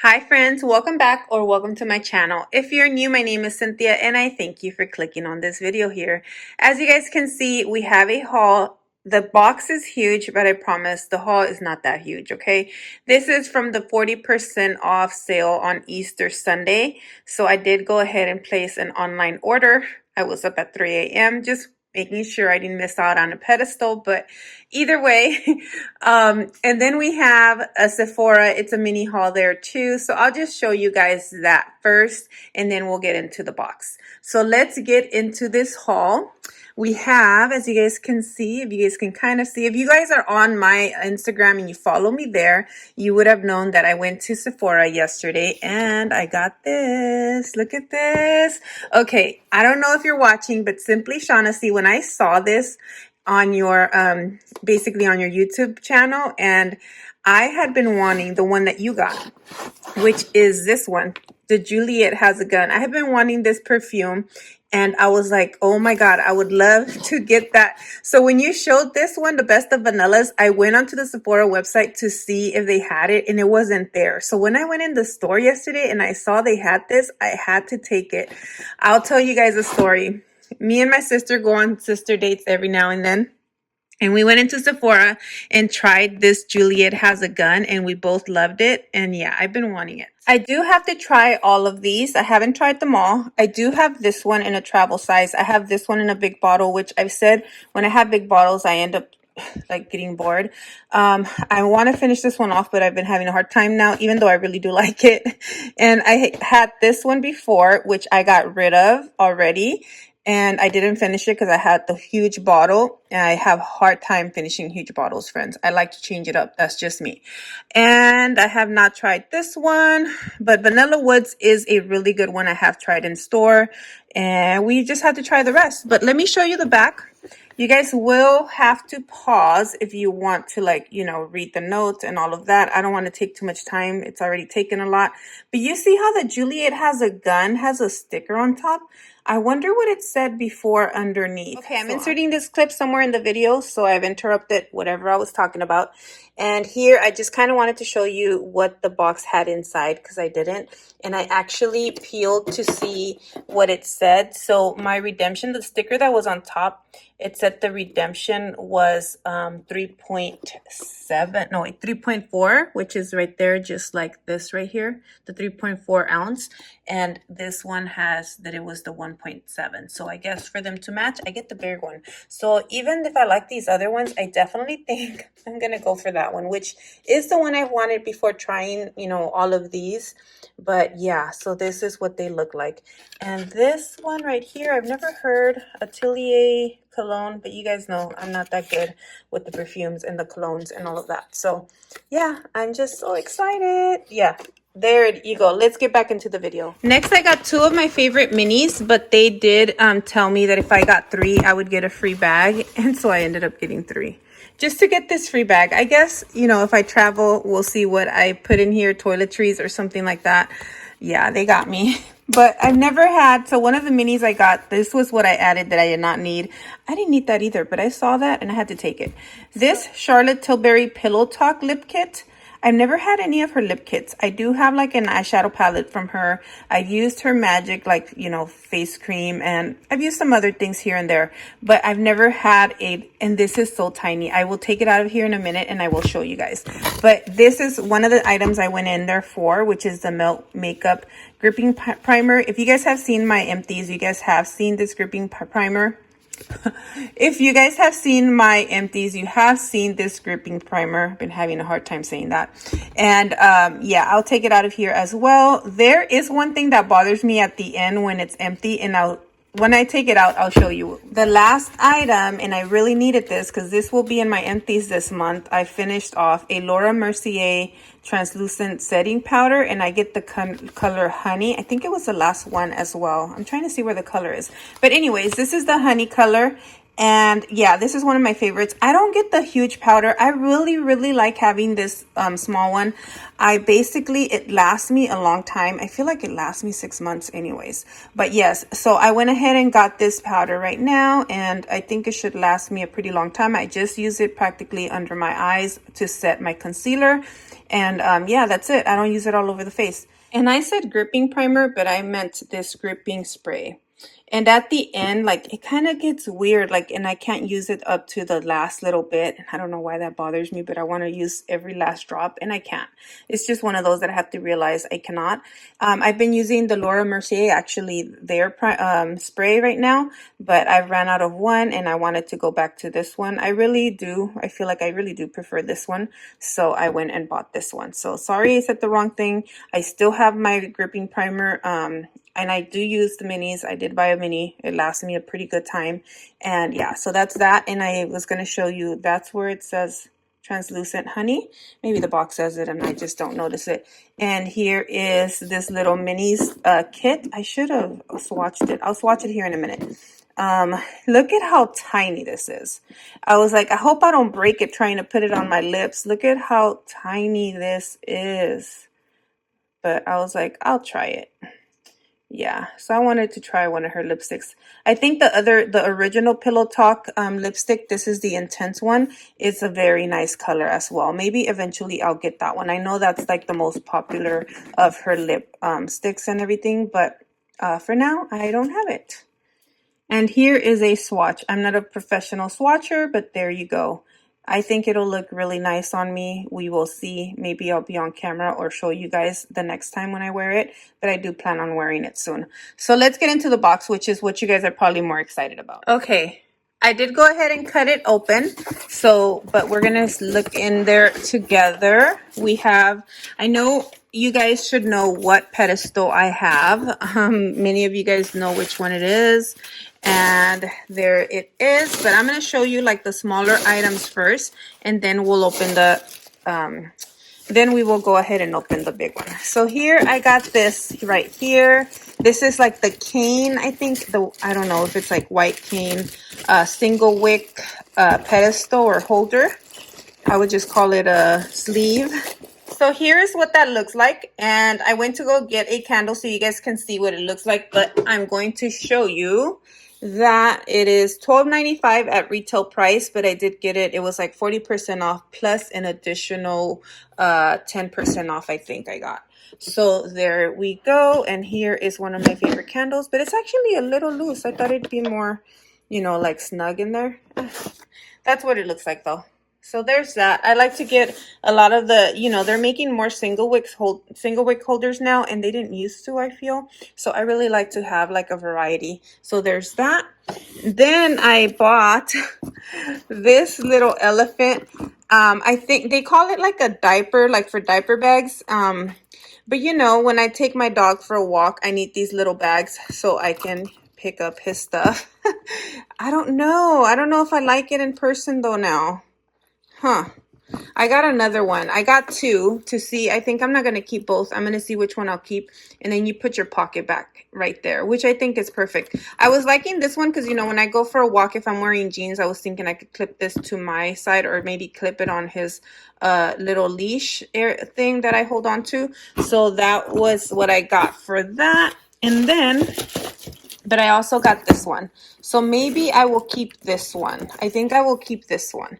Hi friends, welcome back or welcome to my channel. If you're new, my name is Cynthia and I thank you for clicking on this video here. As you guys can see, we have a haul. The box is huge, but I promise the haul is not that huge, okay? This is from the 40% off sale on Easter Sunday. So I did go ahead and place an online order. I was up at 3 a.m. just making sure I didn't miss out on a pedestal, but either way. And then we have a Sephora. It's a mini haul there too. So I'll just show you guys that first and then we'll get into the box. So let's get into this haul. We have, as you guys can see, if you guys can kind of see, if you guys are on my Instagram and you follow me there, you would have known that I went to Sephora yesterday and I got this. Look at this. Okay, I don't know if you're watching, but Simply Shaughnessy, when I saw this on your, basically on your YouTube channel, and I had been wanting the one that you got, which is this one, the Juliet Has a Gun. I have been wanting this perfume and I was like, oh my God, I would love to get that. So when you showed this one, the Best of Vanillas, I went onto the Sephora website to see if they had it and it wasn't there. So when I went in the store yesterday and I saw they had this, I had to take it. I'll tell you guys a story. Me and my sister go on sister dates every now and then. And we went into Sephora and tried this Juliet Has a Gun and we both loved it. And yeah, I've been wanting it. I do have to try all of these. I haven't tried them all. I do have this one in a travel size. I have this one in a big bottle, which I've said when I have big bottles, I end up like getting bored. I want to finish this one off, but I've been having a hard time now, even though I really do like it. And I had this one before, which I got rid of already. And I didn't finish it because I had the huge bottle and I have a hard time finishing huge bottles, friends. I like to change it up. That's just me. And I have not tried this one, but Vanilla Woods is a really good one I have tried in store. And we just have to try the rest. But let me show you the back. You guys will have to pause if you want to, like, you know, read the notes and all of that. I don't want to take too much time. It's already taken a lot. But you see how the Juliet Has a Gun has a sticker on top? I wonder what it said before underneath. Okay, I'm inserting this clip somewhere in the video, so I've interrupted whatever I was talking about. And here, I just kind of wanted to show you what the box had inside because I didn't. And I actually peeled to see what it said. So my redemption, the sticker that was on top, it said the redemption was 3.7, no, wait, 3.4, which is right there, just like this right here, the 3.4 ounce. And this one has that it was the 1.7. So I guess for them to match, I get the bigger one. So even if I like these other ones, I definitely think I'm going to go for that one, which is the one I've wanted before trying, you know, all of these. But yeah, so this is what they look like. And this one right here, I've never heard Atelier cologne, but you guys know I'm not that good with the perfumes and the colognes and all of that. So yeah, I'm just so excited. Yeah. There you go. Let's get back into the video. Next, I got two of my favorite minis, but they did tell me that if I got three, I would get a free bag. And so I ended up getting three just to get this free bag. I guess, you know, if I travel, we'll see what I put in here, toiletries or something like that. Yeah, they got me. But I've never had, so one of the minis I got, this was what I added that I did not need. I didn't need that either, but I saw that and I had to take it. This Charlotte Tilbury Pillow Talk lip kit. I've never had any of her lip kits. I do have like an eyeshadow palette from her. I've used her Magic, like, you know, face cream, and I've used some other things here and there, but I've never had a, and this is so tiny. I will take it out of here in a minute and I will show you guys. But this is one of the items I went in there for, which is the Melt Makeup Gripping Primer. If you guys have seen my empties, you guys have seen this gripping primer. If you guys have seen my empties, you have seen this gripping primer. I've been having a hard time saying that. And yeah, I'll take it out of here as well. There is one thing that bothers me at the end when it's empty, and when I take it out, I'll show you. The last item, and I really needed this because this will be in my empties this month. I finished off a Laura Mercier translucent setting powder, and I get the color Honey. I think it was the last one as well. I'm trying to see where the color is. But anyways, this is the Honey color. And yeah, this is one of my favorites. I don't get the huge powder. I really like having this small one. It lasts me a long time. I feel like it lasts me 6 months anyways. But yes, so I went ahead and got this powder right now, and I think it should last me a pretty long time. I just use it practically under my eyes to set my concealer. And yeah, that's it. I don't use it all over the face. And I said gripping primer, but I meant this gripping spray. And at the end, like, it kind of gets weird, like, and I can't use it up to the last little bit. I don't know why that bothers me, but I want to use every last drop, and I can't. It's just one of those that I have to realize I cannot. I've been using the Laura Mercier, actually, their spray right now, but I ran out of one, and I wanted to go back to this one. I feel like I really do prefer this one, so I went and bought this one. So sorry I said the wrong thing. I still have my gripping primer, and I do use the minis. I did buy a mini. It lasted me a pretty good time. And yeah, so that's that. And I was going to show you, that's where it says translucent honey. Maybe the box says it and I just don't notice it. And here is this little minis kit. I should have swatched it. I'll swatch it here in a minute. Look at how tiny this is. I was like, I hope I don't break it trying to put it on my lips. Look at how tiny this is. But I was like, I'll try it. Yeah, so I wanted to try one of her lipsticks. I think the original Pillow Talk lipstick, this is the intense one. It's a very nice color as well. Maybe eventually I'll get that one. I know that's like the most popular of her lip sticks and everything, but for now, I don't have it. And here is a swatch. I'm not a professional swatcher, but there you go. I think it'll look really nice on me. We will see. Maybe I'll be on camera or show you guys the next time when I wear it, but I do plan on wearing it soon. So let's get into the box, which is what you guys are probably more excited about. Okay, I did go ahead and cut it open. So, but we're gonna look in there together. We have, I know you guys should know what pedestal I have. Many of you guys know which one it is. And there it is, but I'm going to show you like the smaller items first, and then we'll open the then we will go ahead and open the big one. So here I got this right here. This is like the cane, I think, I don't know if it's like white cane, single wick pedestal or holder. I would just call it a sleeve. So here's what that looks like, and I went to go get a candle so you guys can see what it looks like, but I'm going to show you that it is $12.95 at retail price, but I did get it. It was like 40% off plus an additional 10% off, I think I got. So there we go. And here is one of my favorite candles, but it's actually a little loose. I thought it'd be more, you know, like snug in there. That's what it looks like though. So there's that. I like to get a lot of the, you know, they're making more single wick holders now, and they didn't used to, I feel. So I really like to have like a variety. So there's that. Then I bought this little elephant. I think they call it like a diaper, like for diaper bags. But you know, when I take my dog for a walk, I need these little bags so I can pick up his stuff. I don't know. I don't know if I like it in person though now. Huh. I got another one. I got two to see. I think I'm not going to keep both. I'm going to see which one I'll keep. And then you put your pocket back right there, which I think is perfect. I was liking this one because, you know, when I go for a walk, if I'm wearing jeans, I was thinking I could clip this to my side or maybe clip it on his little leash thing that I hold on to. So that was what I got for that. And then, but I also got this one. So maybe I will keep this one. I think I will keep this one.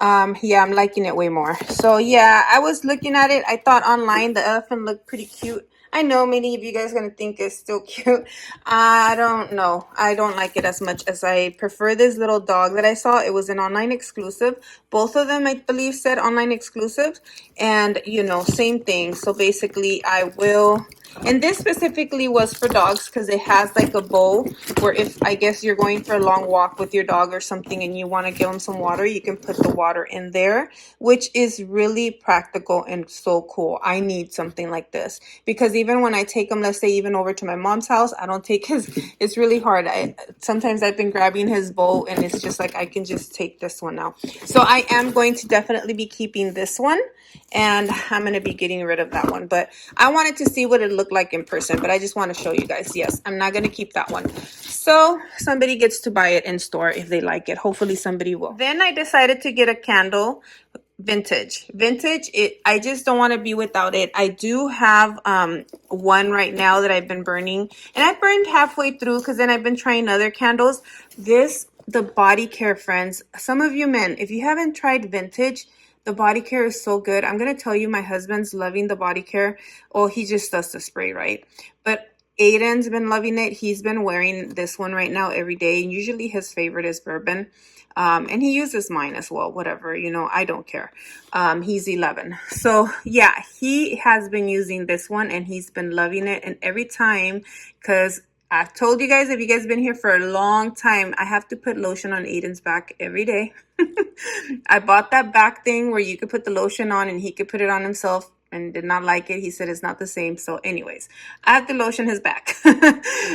Yeah, I'm liking it way more. So yeah, I was looking at it. I thought online the elephant looked pretty cute. I know many of you guys are going to think it's still cute. I don't know. I don't like it as much as I prefer this little dog that I saw. It was an online exclusive. Both of them, I believe, said online exclusive. And, you know, same thing. So basically, I will... And this specifically was for dogs because it has like a bowl where if I guess you're going for a long walk with your dog or something and you want to give them some water, you can put the water in there, which is really practical and so cool. I need something like this because even when I take him, let's say even over to my mom's house, I don't take his, it's really hard. Sometimes I've been grabbing his bowl and it's just like I can just take this one now. So I am going to definitely be keeping this one and I'm going to be getting rid of that one. But I wanted to see what it looked like in person, but I just want to show you guys. Yes, I'm not going to keep that one. So somebody gets to buy it in store if they like it. Hopefully somebody will. Then I decided to get a candle. Vintage. I just don't want to be without it. I do have one right now that I've been burning, and I burned halfway through because then I've been trying other candles. The Body Care, friends, some of you men, if you haven't tried Vintage, The body care is so good. I'm going to tell you, my husband's loving the body care. Oh, he just does the spray, right? But Aiden's been loving it. He's been wearing this one right now every day. And usually his favorite is bourbon. And he uses mine as well, whatever, you know, I don't care. He's 11. So yeah, he has been using this one and he's been loving it. And every time, because I've told you guys, if you guys been here for a long time, I have to put lotion on Aiden's back every day. I bought that back thing where you could put the lotion on and he could put it on himself and did not like it. He said it's not the same. So anyways, I have to lotion his back.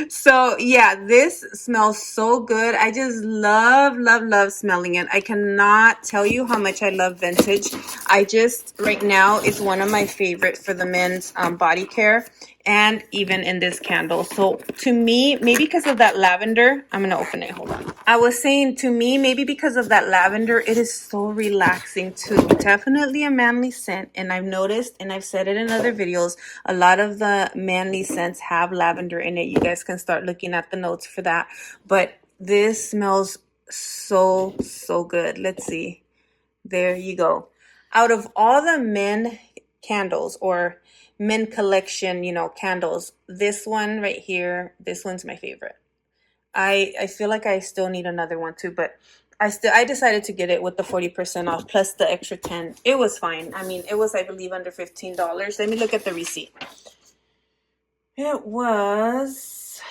So yeah, this smells so good. I just love, love, love smelling it. I cannot tell you how much I love vintage. I just, right now, it's one of my favorite for the men's body care. And even in this candle. So to me, maybe because of that lavender, I'm going to open it. Hold on. I was saying, to me, maybe because of that lavender, it is so relaxing too. Definitely a manly scent. And I've noticed, and I've said it in other videos, a lot of the manly scents have lavender in it. You guys can start looking at the notes for that. But this smells so, so good. Let's see. There you go. Out of all the men candles or men collection, you know, candles, this one right here, this one's my favorite. I feel like I still need another one too, but I decided to get it with the 40% off plus the extra 10. It was fine. I mean, it was, I believe, under $15. Let me look at the receipt. It was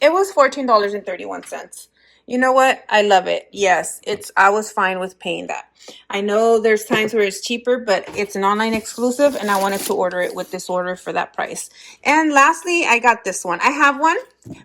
$14.31. You know what? I love it. Yes, I was fine with paying that. I know there's times where it's cheaper, but it's an online exclusive and I wanted to order it with this order for that price. And lastly, I got this one. I have one,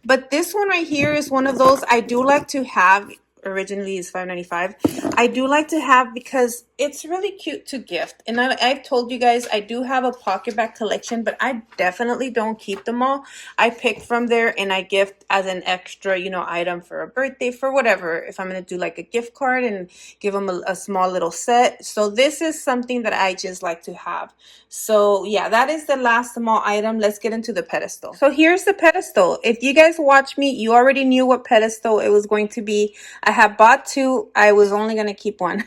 but this one right here is one of those I do like to have. Originally is $5.95. I do like to have because it's really cute to gift. And I've told you guys I do have a pocket bag collection, but I definitely don't keep them all. I pick from there and I gift as an extra, you know, item for a birthday, for whatever. If I'm going to do like a gift card and give them a small little set. So this is something that I just like to have. So yeah, that is the last small item. Let's get into the pedestal. So here's the pedestal. If you guys watch me, you already knew what pedestal it was going to be. I have bought two. I was only going to keep one.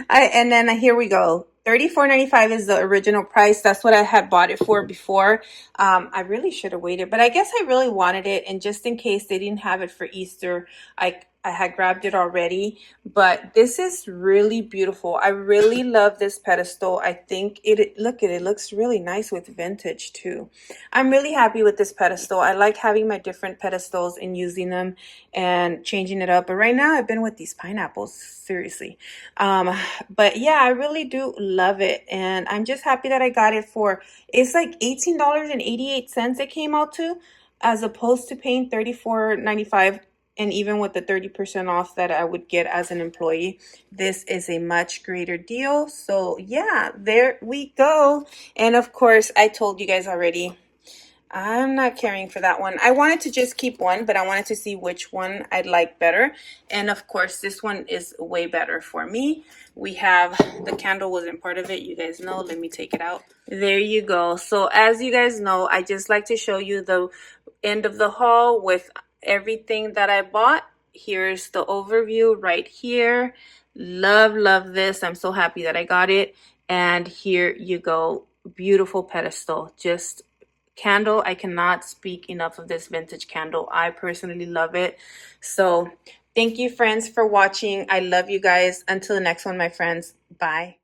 And then here we go. $34.95 is the original price. That's what I had bought it for before. I really should have waited, but I guess I really wanted it. And just in case they didn't have it for Easter, I had grabbed it already. But this is really beautiful. I really love this pedestal. I think look at it. It looks really nice with vintage too. I'm really happy with this pedestal. I like having my different pedestals and using them and changing it up. But right now I've been with these pineapples, seriously. But yeah, I really do love it. And I'm just happy that I got it for, it's like $18.88 it came out to, as opposed to paying $34.95. And even with the 30% off that I would get as an employee, this is a much greater deal. So yeah, there we go. And of course, I told you guys already, I'm not caring for that one. I wanted to just keep one, but I wanted to see which one I'd like better. And of course, this one is way better for me. We have, the candle wasn't part of it. You guys know, let me take it out. There you go. So as you guys know, I just like to show you the end of the haul with everything that I bought. Here's the overview right here. Love, love this. I'm so happy that I got it. And here you go. Beautiful pedestal. Just candle. I cannot speak enough of this vintage candle. I personally love it. So thank you, friends, for watching. I love you guys. Until the next one, my friends. Bye.